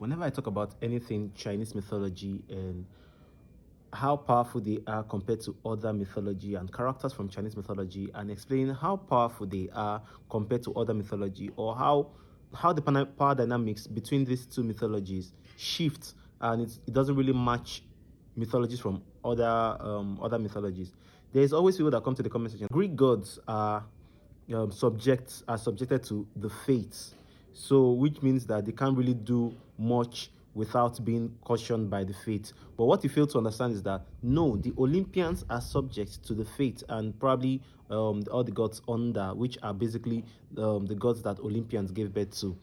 Whenever I talk about anything Chinese mythology and how powerful they are compared to other mythology and characters from Chinese mythology, and explain how powerful they are compared to other mythology, or how the power dynamics between these two mythologies shifts, and it doesn't really match mythologies from other mythologies. There's always people that come to the comment section. Greek gods are subjected to the fates, so which means that they can't really do much without being cautioned by the fate. But what you fail to understand is that no, the Olympians are subject to the fate, and probably all the gods under, which are basically the gods that Olympians gave birth to.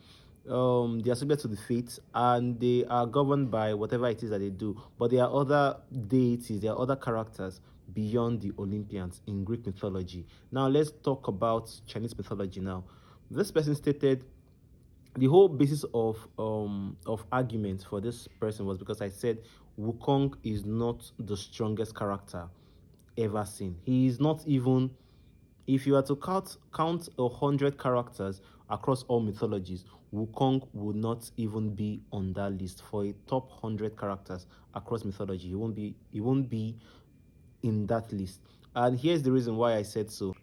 They are subject to the fate, and they are governed by whatever it is that they do. But there are other deities, there are other characters beyond the Olympians in Greek mythology. Now let's talk about Chinese mythology. Now, this person stated the whole basis of argument for this person was because I said Wukong is not the strongest character ever seen. He is not even, if you are to count 100 characters across all mythologies, Wukong would not even be on that list. For a top 100 characters across mythology, he won't be in that list. And here's the reason why I said so.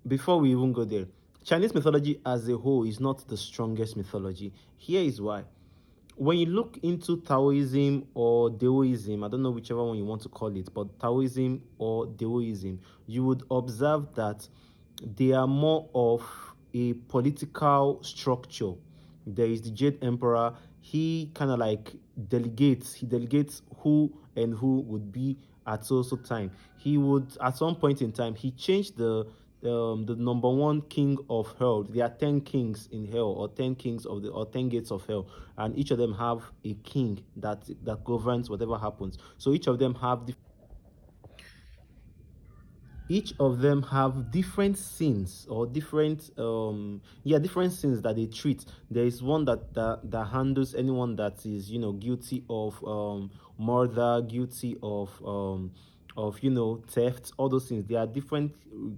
Before we even go there, Chinese mythology as a whole is not the strongest mythology. Here is why. When you look into Taoism or Daoism, I don't know whichever one you want to call it, but Taoism or Daoism, you would observe that they are more of a political structure. There is the Jade Emperor. He kind of like delegates. He delegates who and who would be at so time. He would, at some point in time, he changed the number one king of hell. There are 10 kings in hell, or 10 kings of or 10 gates of hell, and each of them have a king that governs whatever happens. So each of them have different sins, or different different sins that they treat. There is one that handles anyone that is guilty of murder, guilty of theft, all those things. There are different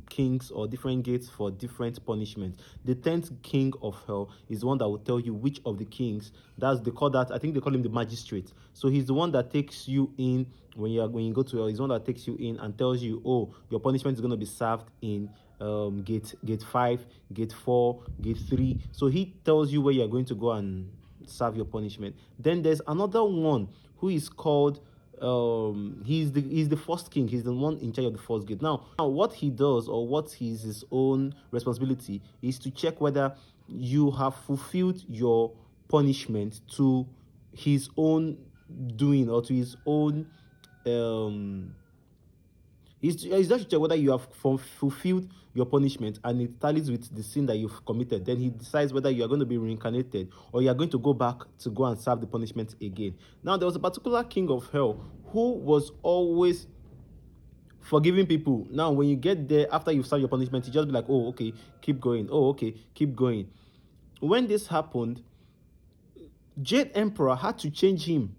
kings or different gates for different punishments. The 10th king of hell is the one that will tell you which of the kings. I think they call him the magistrate. So he's the one that takes you in when you go to hell. He's the one that takes you in and tells you, oh, your punishment is going to be served in gate 5, gate 4, gate 3. So he tells you where you're going to go and serve your punishment. Then there's another one who is called he's the first king. He's the one in charge of the first gate. Now what he does, or what is his own responsibility, is to check whether you have fulfilled your punishment to his own doing, or to his own he's just to check whether you have fulfilled your punishment and it tallies with the sin that you've committed. Then he decides whether you are going to be reincarnated, or you are going to go back to go and serve the punishment again. Now, there was a particular king of hell who was always forgiving people. Now, when you get there, after you've served your punishment, you just be like, oh, okay, keep going. Oh, okay, keep going. When this happened, Jade Emperor had to change him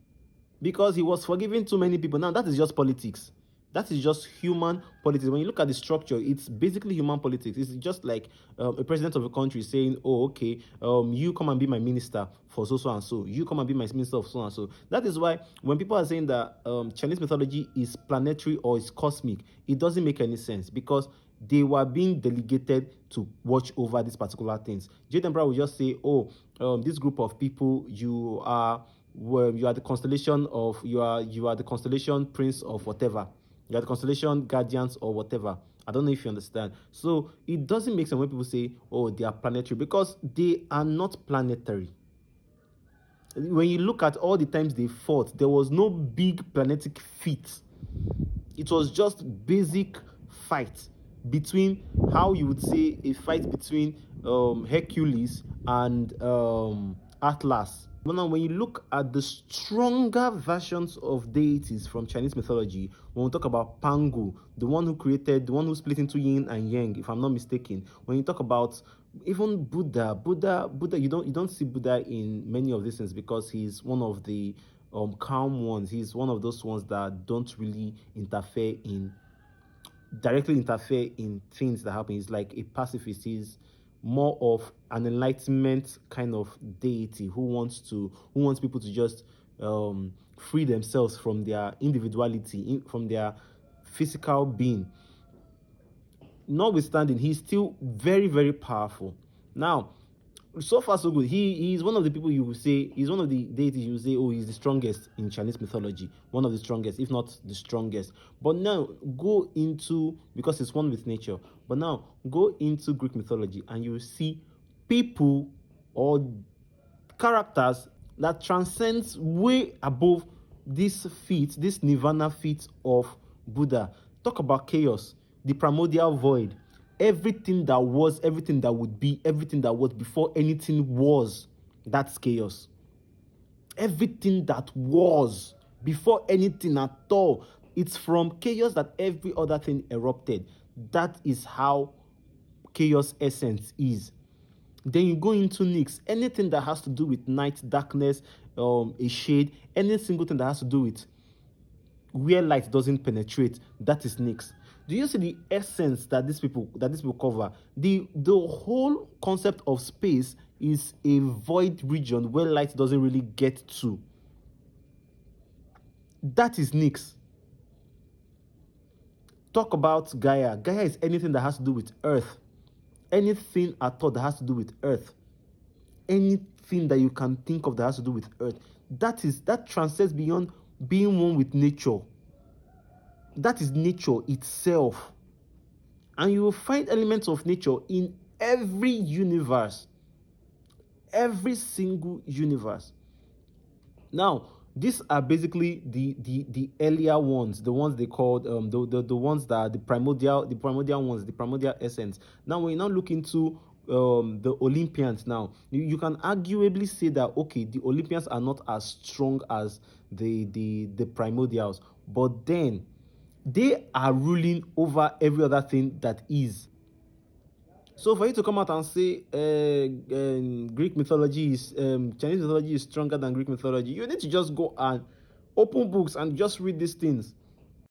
because he was forgiving too many people. Now, that is just politics. That is just human politics. When you look at the structure, it's basically human politics. It's just like a president of a country saying, oh, okay, you come and be my minister for so and so. You come and be my minister of so and so. That is why when people are saying that Chinese mythology is planetary or is cosmic, it doesn't make any sense, because they were being delegated to watch over these particular things. Jade Emperor will just say, oh, this group of people, you are the constellation of, you are the constellation prince of whatever. You are the constellation guardians or whatever. I don't know if you understand. So it doesn't make sense when people say, oh, they are planetary, because they are not planetary. When you look at all the times they fought, there was no big planetic feat. It was just basic fight between, how you would say, a fight between Hercules and Atlas. Now, when you look at the stronger versions of deities from Chinese mythology, when we talk about Pangu, the one who split into yin and yang, if I'm not mistaken. When you talk about even Buddha, you don't see Buddha in many of these things, because he's one of the calm ones. He's one of those ones that don't really directly interfere in things that happen. He's like a pacifist. He's more of an enlightenment kind of deity who wants people to just free themselves from their individuality, from their physical being. Notwithstanding, he's still very, very powerful. Now, so far so good. He's one of the people you will say, he's one of the deities you will say, oh, he's the strongest in Chinese mythology, one of the strongest, if not the strongest. But now go into, because it's one with nature, but now go into Greek mythology and you will see people or characters that transcends way above this feat, this nirvana feat of Buddha. Talk about chaos, the primordial void, everything that was, everything that would be, everything that was before anything was. That's chaos. Everything that was before anything at all. It's from chaos that every other thing erupted. That is how chaos essence is. Then you go into Nyx, anything that has to do with night, darkness, a shade, any single thing that has to do with where light doesn't penetrate, that is Nyx. Do you see the essence that these people cover? The whole concept of space is a void region where light doesn't really get to. That is Nyx. Talk about Gaia. Gaia is anything that has to do with Earth. Anything at all that has to do with Earth. Anything that you can think of that has to do with Earth. That transcends beyond being one with nature. That is nature itself. And you will find elements of nature in every universe. Every single universe. Now, these are basically the earlier ones, the ones they called the ones that are the primordial ones, the primordial essence. Now, when you now look into the Olympians, now you can arguably say that okay, the Olympians are not as strong as the primordials, but then they are ruling over every other thing that is. So for you to come out and say Greek mythology is Chinese mythology is stronger than Greek mythology, you need to just go and open books and just read these things.